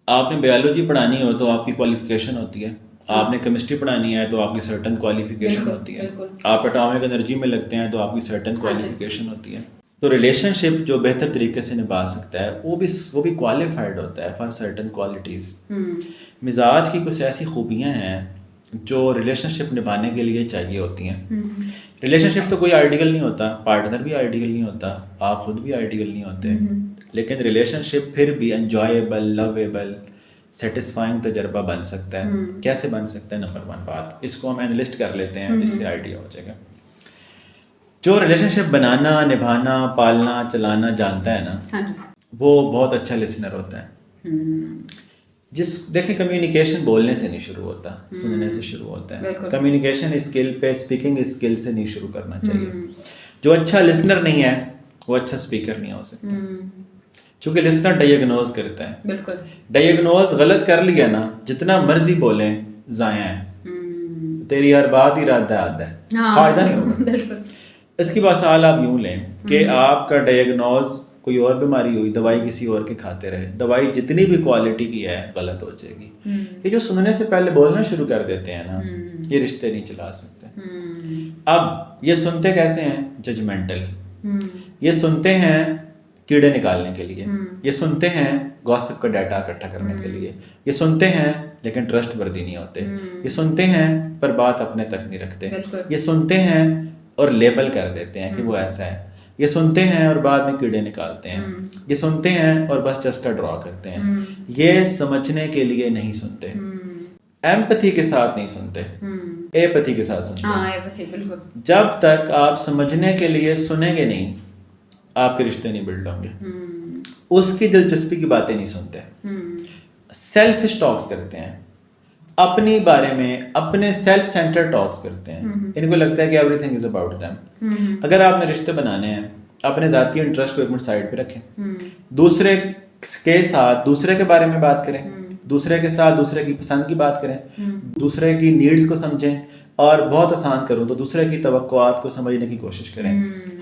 आपने बायोलॉजी पढ़ानी हो तो आपकी क्वालिफिकेशन होती है, आपने केमिस्ट्री पढ़ानी है तो आपकी सर्टन क्वालिफिकेशन बिल्कुल होती है, बिल्कुल। आप एटॉमिक एनर्जी में लगते हैं तो आपकी सर्टन हाँ जी। क्वालिफिकेशन होती है। तो रिलेशनशिप जो बेहतर तरीके से निभा सकता है वो भी क्वालिफाइड होता है फॉर सर्टन क्वालिटीज़। मिजाज की कुछ ऐसी खूबियाँ हैं जो रिलेशनशिप निभाने के लिए चाहिए होती हैं। रिलेशनशिप तो कोई आइडियल नहीं होता, पार्टनर भी आइडियल नहीं होता, आप खुद भी आइडियल नहीं होते, लेकिन रिलेशनशिप फिर भी एन्जॉयबल, लवेबल, सेटिस्फाइंग तजर्बा बन सकता है। कैसे बन सकता है? नंबर 1 बात, इसको हम एनालिस्ट कर लेते हैं, इससे आइडिया हो जाएगा। जो रिलेशनशिप बनाना, निभाना, पालना, चलाना जानता है ना, हाँ जी। वो बहुत अच्छा लिसनर होता है। देखिए, कम्युनिकेशन बोलने से नहीं शुरू होता, सुनने से शुरू होता है। बिल्कुल। कम्युनिकेशन स्किल पे, स्पीकिंग स्किल से नहीं शुरू करना चाहिए। जो अच्छा लिसनर नहीं है वो अच्छा स्पीकर नहीं हो सकता, क्योंकि लिसनर डायग्नोज करता है। बिल्कुल। डायग्नोज गलत कर लिया ना, जितना मर्जी बोलें ज़ाया है, तेरी हर बात ही रादा आदा है, हाँ, फायदा नहीं होगा। बिल्कुल। इसकी मिसाल आप यूं लें कि आपका डायग्नोज कोई और बीमारी हुई, दवाई किसी और के खाते रहे, दवाई जितनी भी क्वालिटी की है गलत हो जाएगी। ये जो सुनने से पहले बोलना शुरू कर देते हैं ना, ये रिश्ते नहीं चला सकते। अब ये सुनते कैसे हैं? जजमेंटल। ये सुनते हैं कीड़े निकालने के लिए, ये सुनते हैं गॉसिप का डाटा इकट्ठा करने के लिए, ये सुनते हैं लेकिन ट्रस्ट वर्दी नहीं होते, ये सुनते हैं पर बात अपने तक नहीं रखते, ये सुनते हैं और लेबल कर देते हैं कि वो ऐसा है, ये सुनते हैं और बाद में कीड़े निकालते हैं, ये सुनते हैं और बस चस्का ड्रॉ करते हैं, ये समझने के लिए नहीं सुनते, एम्पैथी के साथ नहीं सुनते, एपैथी के साथ सुनते हैं। एपैथी, बिल्कुल। जब तक आप समझने के लिए सुनेंगे नहीं, आपके रिश्ते नहीं बिल्ड होंगे। उसकी दिलचस्पी की बातें नहीं सुनते, सेल्फ टॉक्स करते हैं, अपनी बारे में अपने सेल्फ सेंटर टॉक्स करते हैं। इनको लगता है कि एवरीथिंग इज अबाउट देम। अगर आपने रिश्ते बनाने हैं, अपने ज़ाती इंटरेस्ट को एक मिनट साइड पे रखें, दूसरे के साथ दूसरे के बारे में बात करें, दूसरे के साथ दूसरे की पसंद की बात करें, दूसरे की नीड्स को समझें, और बहुत आसान करूँ तो दूसरे की तवक्कुआत को समझने की कोशिश करें,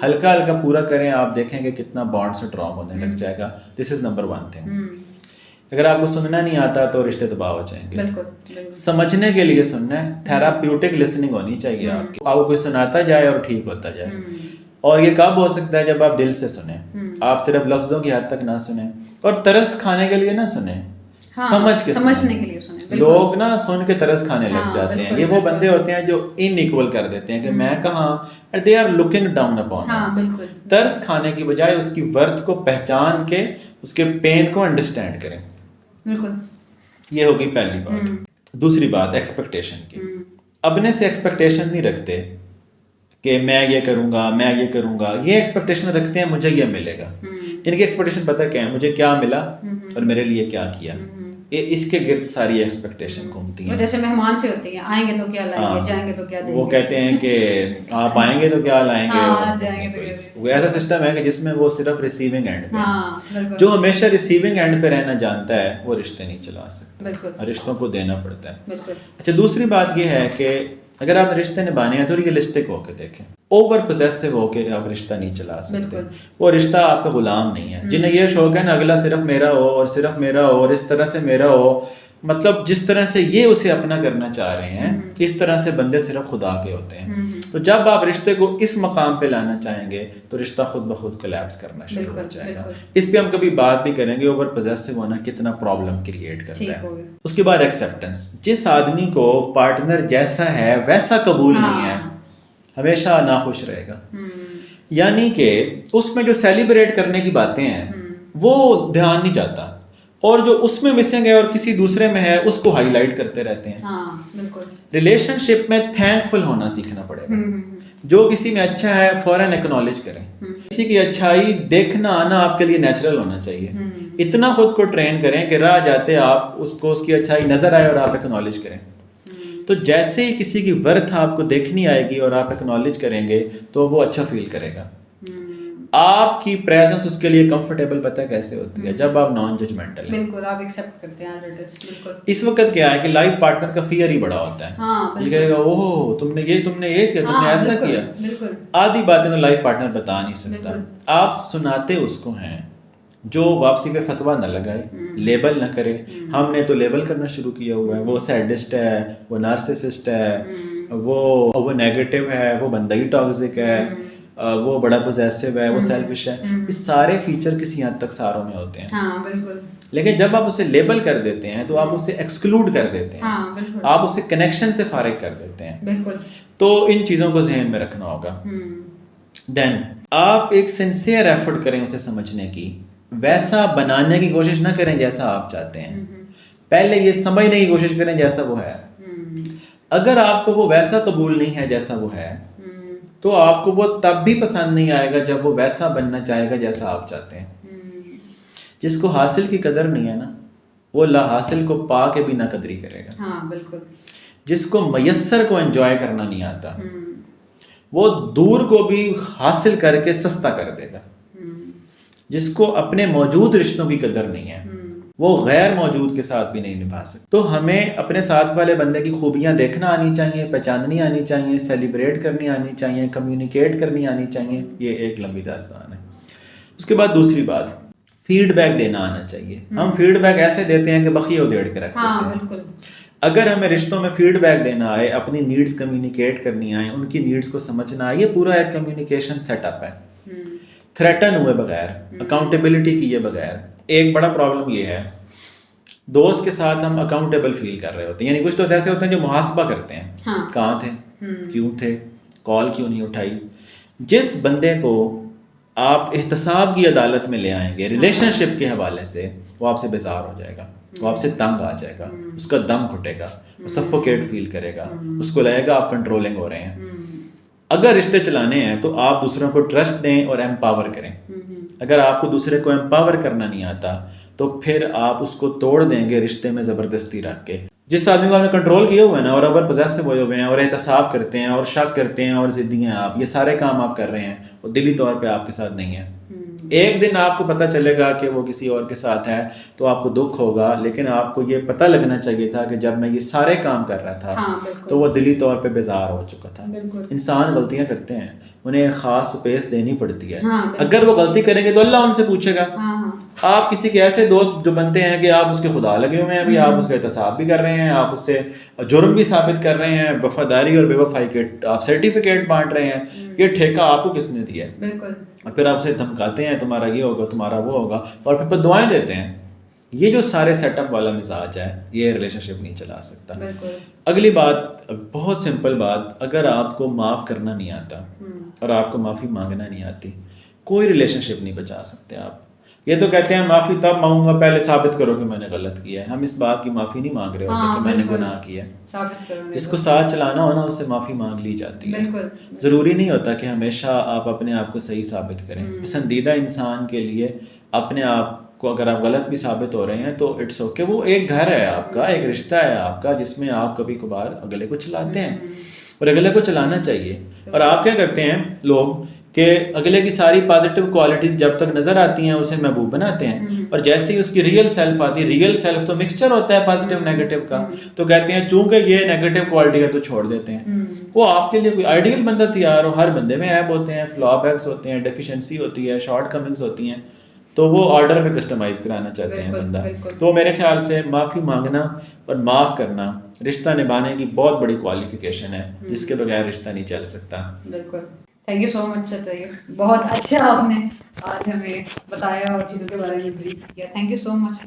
हल्का हल्का पूरा करें, आप देखेंगे कितना बॉन्ड स्ट्रॉन्ग होने लग जाएगा। This is number 1 thing. अगर आपको सुनना नहीं आता तो रिश्ते तबाह हो जाएंगे। बिल्कुल। समझने के लिए सुनना है, थेराप्यूटिक लिसनिंग होनी चाहिए आपकी, आपको कोई सुनाता जाए और ठीक होता जाए। और ये कब हो सकता है? जब आप दिल से सुने, आप सिर्फ लफ्जों की हद तक ना सुने, और तरस खाने के लिए ना सुने, समझने के लिए सुने। लोग ना सुन के तरस खाने लग जाते हैं। ये वो बंदे होते हैं जो इनइक्वल कर देते हैं कि मैं कहाँ, they are looking down upon us. तरस खाने की बजाय उसकी वर्थ को पहचान के उसके पेन को अंडरस्टैंड करें। बिल्कुल। ये होगी पहली बात। दूसरी बात एक्सपेक्टेशन की। अपने से एक्सपेक्टेशन नहीं रखते कि मैं ये करूंगा, मैं ये करूंगा, ये एक्सपेक्टेशन रखते हैं मुझे ये मिलेगा। इनकी एक्सपेक्टेशन पता क्या है? मुझे क्या मिला और मेरे लिए क्या किया। ये इसके गिर्द सारी एक्सपेक्टेशन घूमती हैं। जैसे मेहमान से होती हैं, आएंगे तो क्या लाएंगे, जाएंगे तो क्या देंगे। वो कहते हैं कि आप आएंगे तो क्या लाएंगे, जाएंगे तो क्या। वो ऐसा सिस्टम है कि जिसमें वो सिर्फ रिसीविंग एंड पे, जो जो हमेशा रिसीविंग एंड पे रहना जानता है वो रिश्ते नहीं चला सकता। बिल्कुल। रिश्तों को देना पड़ता है। बिल्कुल। अच्छा, दूसरी बात ये है कि अगर आप रिश्ते निभाने हैं तो रियलिस्टिक होकर देखें। ओवर पोजेसिव होकर आप रिश्ता नहीं चला सकते। वो रिश्ता आपका गुलाम नहीं है। जिन्हें ये शौक है ना अगला सिर्फ मेरा हो और सिर्फ मेरा हो और इस तरह से मेरा हो, मतलब जिस तरह से ये उसे अपना करना चाह रहे हैं, इस तरह से बंदे सिर्फ खुदा के होते हैं। तो जब आप रिश्ते को इस मकाम पे लाना चाहेंगे तो रिश्ता खुद ब खुद कोलैप्स करना शुरू हो जाएगा। इस पे हम कभी बात भी करेंगे, ओवर पोजेसिव होना कितना प्रॉब्लम क्रिएट करता है। उसके बाद एक्सेप्टेंस। जिस आदमी को पार्टनर जैसा है वैसा कबूल नहीं है, हमेशा नाखुश रहेगा। यानी कि उसमें जो सेलिब्रेट करने की बातें हैं वो ध्यान नहीं जाता, और जो उसमें मिसिंग है और किसी दूसरे में है उसको हाईलाइट करते रहते हैं। बिल्कुल। रिलेशनशिप में थैंकफुल होना सीखना पड़ेगा। जो किसी में अच्छा है फौरन एक्नॉलेज करें। किसी की अच्छाई देखना आना आपके लिए नेचुरल होना चाहिए। इतना खुद को ट्रेन करें कि राह जाते आप उसको उसकी अच्छाई नजर आए और आप एक्नॉलेज करें। तो जैसे ही किसी की वर्थ आपको देखनी आएगी और आप एक्नॉलेज करेंगे तो वो अच्छा फील करेगा। आपकी प्रेजेंस उसके लिए कंफर्टेबल पता कैसे होती है? जब आप नॉन जजमेंटल हैं। बिल्कुल, आप एक्सेप्ट करते हैं एज इट इज। बिल्कुल। इस वक्त क्या है कि लाइफ पार्टनर का फियर ही बड़ा होता है। ये कहेगा ओह तुमने ये किया, तुमने ऐसा किया। आधी बातें तो लाइफ पार्टनर बता नहीं सकता। आप सुनाते उसको हैं, जो वापसी पे फतवा न लगाए, लेबल न करे। हमने तो लेबल करना शुरू किया हुआ है, वो सैडिस्ट है, वो नार्सिसिस्ट है, वो नेगेटिव है, वो बंदा ही टॉक्सिक है, वो बड़ा पोजेसिव है, वो सेल्फिश है। ये सारे फीचर किसी हद तक सारों में होते हैं। हाँ बिल्कुल। लेकिन जब आप उसे लेबल कर देते हैं तो आप उसे एक्सक्लूड कर देते हैं। हाँ बिल्कुल। आप उसे कनेक्शन से फारिग कर देते हैं। बिल्कुल। तो इन चीज़ों को जहन में रखना होगा। देन आप एक सिंसियर एफर्ट करें उसे समझने की, वैसा बनाने की कोशिश ना करें जैसा आप चाहते हैं। पहले ये समझने की कोशिश करें जैसा वो है। अगर आपको वो वैसा कबूल नहीं है जैसा वो है, तो आपको वो तब भी पसंद नहीं आएगा जब वो वैसा बनना चाहेगा जैसा आप चाहते हैं। जिसको हासिल की कदर नहीं है ना, वो ला हासिल को पा के भी ना कदरी करेगा। हाँ बिल्कुल। जिसको मयस्सर को एंजॉय करना नहीं आता, वो दूर को भी हासिल करके सस्ता कर देगा। जिसको अपने मौजूद रिश्तों की कदर नहीं है, वो गैर मौजूद के साथ भी नहीं निभा सकता। तो हमें अपने साथ वाले बंदे की खूबियां देखना आनी चाहिए, पहचाननी आनी चाहिए, सेलिब्रेट करनी आनी चाहिए, कम्युनिकेट करनी आनी चाहिए। ये एक लंबी दास्तान है। उसके बाद दूसरी बात, फीडबैक देना आना चाहिए। हम फीडबैक ऐसे देते हैं कि बखी उधेड़ के रख हाँ देते हैं। बिल्कुल। अगर हमें रिश्तों में फीडबैक देना आए, अपनी नीड्स कम्युनिकेट करनी आए, उनकी नीड्स को समझना आए, ये पूरा एक कम्युनिकेशन सेटअप है। थ्रेटन हुए बगैर, अकाउंटेबिलिटी किए बगैर। एक बड़ा प्रॉब्लम ये है, दोस्त के साथ हम अकाउंटेबल फील कर रहे होते हैं, यानी कुछ तो ऐसे होते हैं जो मुहासबा करते हैं। हाँ। कहाँ थे, क्यों थे, कॉल क्यों नहीं उठाई। जिस बंदे को आप एहतसाब की अदालत में ले आएंगे रिलेशनशिप के हवाले से, वो आपसे बेजार हो जाएगा, वो आपसे तंग आ जाएगा, उसका दम घुटेगा, वो सफोकेट फील करेगा, उसको लगेगा आप कंट्रोलिंग हो रहे हैं। अगर रिश्ते चलाने हैं तो आप दूसरों को ट्रस्ट दें और एम्पावर करें। अगर आपको दूसरे को एम्पावर करना नहीं आता तो फिर आप उसको तोड़ देंगे रिश्ते में ज़बरदस्ती रख के। जिस आदमी को आपने कंट्रोल किया हुआ है ना, और अगर पोजेसिव हुए हुए हैं और एहतसाब करते हैं और शक करते हैं और ज़िद्दी हैं आप, ये सारे काम आप कर रहे हैं और दिली तौर पे आपके साथ नहीं है। एक दिन आपको पता चलेगा कि वो किसी और के साथ है तो आपको दुख होगा, लेकिन आपको ये पता लगना चाहिए था कि जब मैं ये सारे काम कर रहा था हाँ, तो वो दिली तौर पे बेजार हो चुका था। इंसान गलतियां करते हैं, उन्हें ख़ास स्पेस देनी पड़ती है। हाँ, अगर वो गलती करेंगे तो अल्लाह उनसे पूछेगा। हाँ। आप किसी के ऐसे दोस्त जो बनते हैं कि आप उसके खुदा लगे हुए हैं, अभी आप उसका एहतसाब भी कर रहे हैं, आप उससे जुर्म भी साबित कर रहे हैं, वफादारी और बेवफाई के आप सर्टिफिकेट बांट रहे हैं, ये ठेका आपको किसने दिया है? बिल्कुल। और फिर आपसे धमकाते हैं तुम्हारा ये होगा, तुम्हारा वो होगा, और फिर दुआएं देते हैं। ये जो सारे सेटअप वाला मिजाज है, ये रिलेशनशिप नहीं चला सकता। बिल्कुल। अगली बात, बहुत सिंपल बात, अगर आपको माफ़ करना नहीं आता और आपको माफ़ी मांगना नहीं आती, कोई रिलेशनशिप नहीं बचा सकते आप। ये तो कहते हैं माफ़ी तब मांगूंगा पहले साबित करो कि मैंने गलत किया है। हम इस बात की माफ़ी नहीं मांग रहे होते कि मैंने गुनाह किया है। साबित करो। जिसको साथ चलाना हो ना, उससे माफ़ी मांग ली जाती है। बिल्कुल। ज़रूरी नहीं होता कि हमेशा आप अपने आप को सही साबित करें। पसंदीदा इंसान के लिए अपने आप को अगर आप गलत भी साबित हो रहे हैं तो इट्स ओके। वो एक घर है आपका, एक रिश्ता है आपका, जिसमें आप कभी कभार अगले को चलाते हैं और अगले को चलाना चाहिए। और आप क्या करते हैं लोग कि अगले की सारी पॉजिटिव क्वालिटीज़ जब तक नज़र आती हैं उसे महबूब बनाते हैं, और जैसे ही उसकी रियल सेल्फ आती है, रियल सेल्फ तो मिक्सचर होता है पॉजिटिव नेगेटिव का, तो कहते हैं चूंकि ये नेगेटिव क्वालिटी है तो छोड़ देते हैं। वो आपके लिए कोई आइडियल बंदा तैयार हो, हर बंदे में ऐप होते हैं, फ्लॉ बैक्स होते हैं, डेफिशिएंसी होती है, शॉर्ट कमिंग्स होती हैं, तो वो ऑर्डर में कस्टमाइज कराना चाहते हैं बंदा। तो मेरे ख्याल से माफ़ी मांगना और माफ़ करना रिश्ता निभाने की बहुत बड़ी क्वालिफिकेशन है, जिसके बगैर रिश्ता नहीं चल सकता। बिल्कुल। Thank you so much sir, बहुत अच्छा आपने आज हमें बताया और चीज़ों के बारे में ब्रीफ किया। Thank you so much.